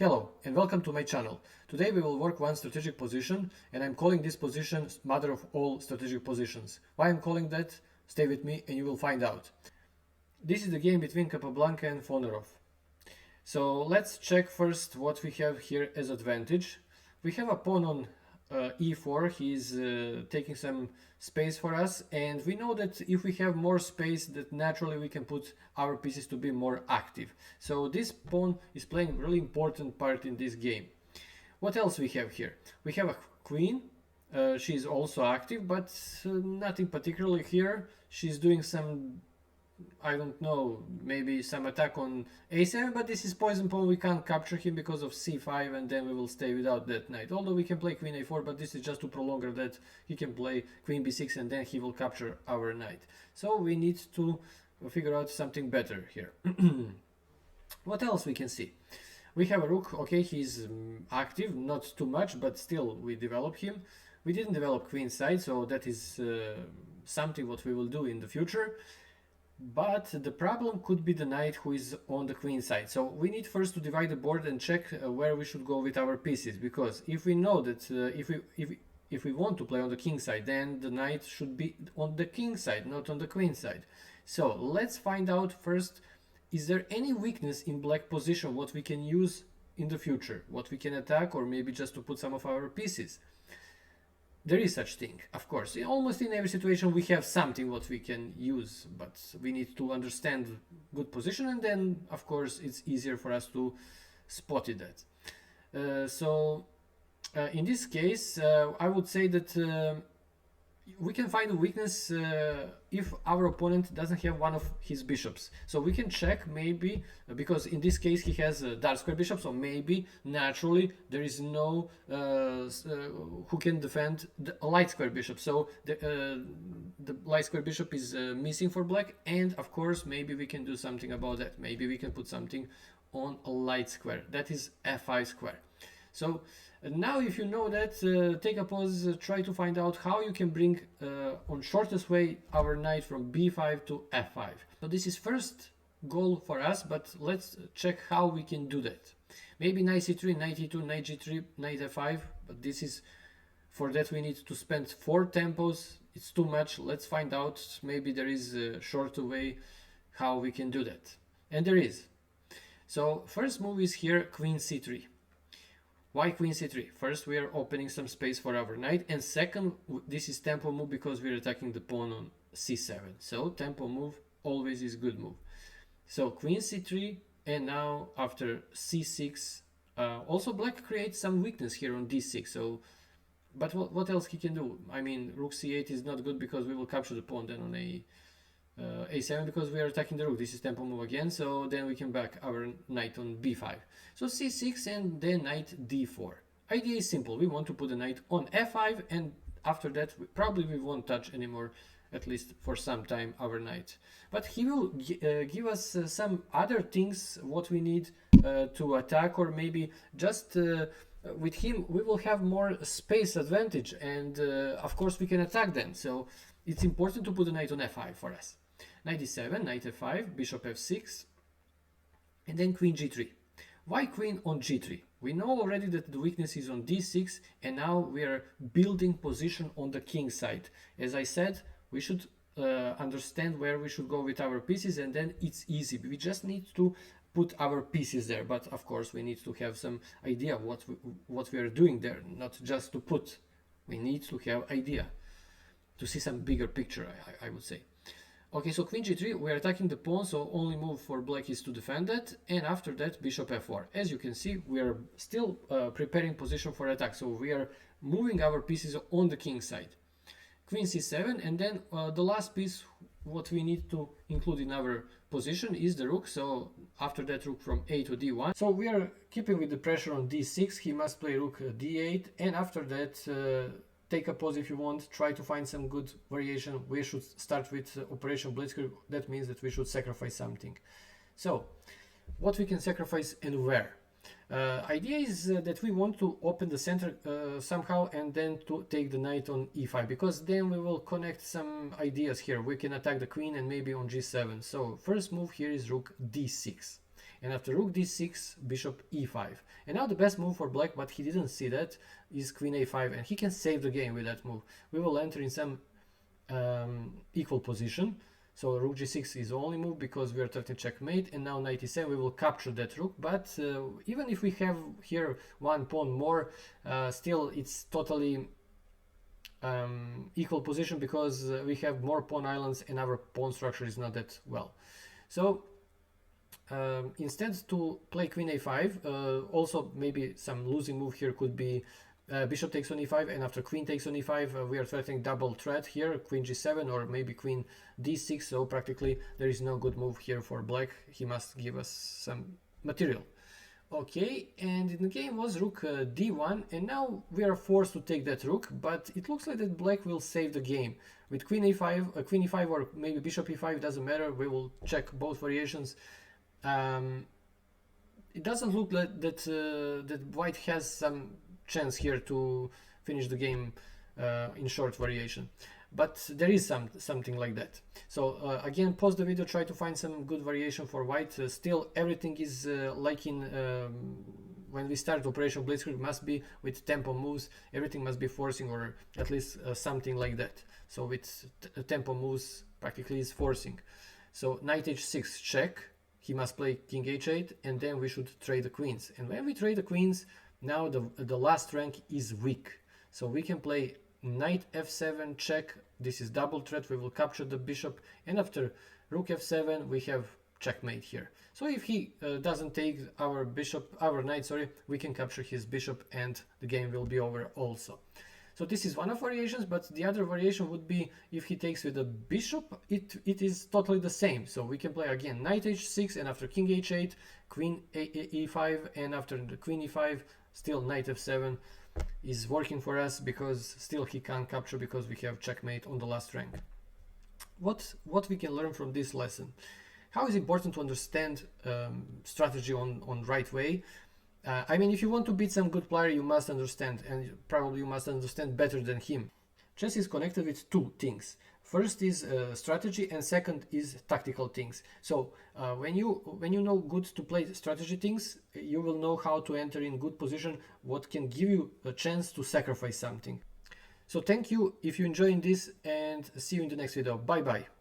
Hello and welcome to my channel. Today we will work one strategic position and I'm calling this position mother of all strategic positions. Why I'm calling that? Stay with me and you will find out. This is the game between Capablanca and Fonaroff. So let's check first what we have here as advantage. We have a pawn on e4, he's taking some space for us, and we know that if we have more space that naturally we can put our pieces to be more active. So this pawn is playing a really important part in this game. What else we have here? We have a queen, she's also active, but nothing particularly here. She's doing some, I don't know, maybe some attack on a7, but this is poison pawn, we can't capture him because of c5 and then we will stay without that knight. Although we can play queen a4, but this is just to prolong that he can play queen b6 and then he will capture our knight. So we need to figure out something better here. What else we can see? We have a rook, okay, he's active, not too much, but still we develop him. We didn't develop queen side, so that is something what we will do in the future. But the problem could be the knight who is on the queen side. So we need first to divide the board and check where we should go with our pieces. Because if we know that if we want to play on the king side, then the knight should be on the king side, not on the queen side. So let's find out first, is there any weakness in black position what we can use in the future? What we can attack, or maybe just to put some of our pieces? There is such thing, of course. Almost in every situation we have something what we can use, but we need to understand good position, and then of course it's easier for us to spot it that. In this case, I would say that we can find a weakness if our opponent doesn't have one of his bishops. So we can check maybe, because in this case he has a dark square bishop, so maybe naturally there is no who can defend the light square bishop. So the light square bishop is missing for black, and of course maybe we can do something about that. Maybe we can put something on a light square, that is f5 square. So now if you know that, take a pause, try to find out how you can bring on shortest way our knight from b5 to f5. So this is first goal for us, but let's check how we can do that. Maybe knight c3, knight e2, knight g3, knight f5, but this is, for that we need to spend 4 tempos, it's too much. Let's find out, maybe there is a shorter way how we can do that. And there is. So first move is here queen c3. Why queen c3? First, we are opening some space for our knight, and second, this is tempo move because we're attacking the pawn on c7. So tempo move always is good move. So queen c3, and now after c6, also black creates some weakness here on d6. So, but what else he can do? I mean, rook c8 is not good because we will capture the pawn then on a7 because we are attacking the rook. This is tempo move again, so then we can back our knight on b5. So c6 and then knight d4. Idea is simple. We want to put the knight on f5, and after that probably we won't touch anymore, at least for some time, our knight. But he will give us some other things what we need to attack, or maybe just with him we will have more space advantage, and of course we can attack them. So it's important to put the knight on f5 for us. Knight d7, knight f5, bishop f6, and then queen g3. Why queen on g3? We know already that the weakness is on d6, and now we are building position on the king side. As I said, we should understand where we should go with our pieces, and then it's easy. We just need to put our pieces there, but of course we need to have some idea what we are doing there, not just to put. We need to have idea, to see some bigger picture, I would say. Okay, so queen g3, we are attacking the pawn, so only move for black is to defend it, and after that bishop f4. As you can see, we are still preparing position for attack, so we are moving our pieces on the king side. Queen c7, and then the last piece what we need to include in our position is the rook, so after that rook from a to d1. So we are keeping with the pressure on d6, he must play rook d8, and after that take a pause if you want, try to find some good variation. We should start with Operation Blitzkrieg. That means that we should sacrifice something. So, what we can sacrifice and where? Idea is that we want to open the center somehow, and then to take the knight on e5, because then we will connect some ideas here. We can attack the queen and maybe on g7. So first move here is rook d6. and after rook d6, bishop e5. And now the best move for black, but he didn't see that, is queen a5, and he can save the game with that move. We will enter in some equal position. So rook g6 is the only move because we are threatening checkmate, and now knight e7, we will capture that rook. But even if we have here one pawn more, still it's totally equal position because we have more pawn islands and our pawn structure is not that well. So instead to play queen a5, also maybe some losing move here could be bishop takes on e5, and after queen takes on e5, we are threatening double threat here, queen g7 or maybe queen d6, so practically there is no good move here for black. He must give us some material. Okay, and in the game was rook d1, and now we are forced to take that rook, but it looks like that black will save the game. With queen a5, queen e5 or maybe bishop e5, doesn't matter, we will check both variations. It doesn't look like that, that white has some chance here to finish the game in short variation, but there is something like that. So again, pause the video, try to find some good variation for white. Still everything is like in when we start Operation Blitzkrieg, must be with tempo moves, everything must be forcing, or at least something like that. So with tempo moves practically is forcing. So knight h6 check, he must play king h8, and then we should trade the queens. And when we trade the queens, now the last rank is weak, so we can play knight f7 check. This is double threat, we will capture the bishop, and after rook f7 we have checkmate here. So if he doesn't take our knight, sorry, we can capture his bishop and the game will be over also. So this is one of variations, but the other variation would be if he takes with a bishop, it is totally the same. So we can play again knight h6, and after king h8, queen e5, and after the queen e5, still knight f7 is working for us because still he can't capture because we have checkmate on the last rank. What we can learn from this lesson? How is important to understand strategy on right way. I mean, if you want to beat some good player, you must understand, and probably you must understand better than him. Chess is connected with two things. First is strategy, and second is tactical things. So when you know good to play strategy things, you will know how to enter in good position, what can give you a chance to sacrifice something. So thank you if you're enjoying this, and see you in the next video. Bye bye.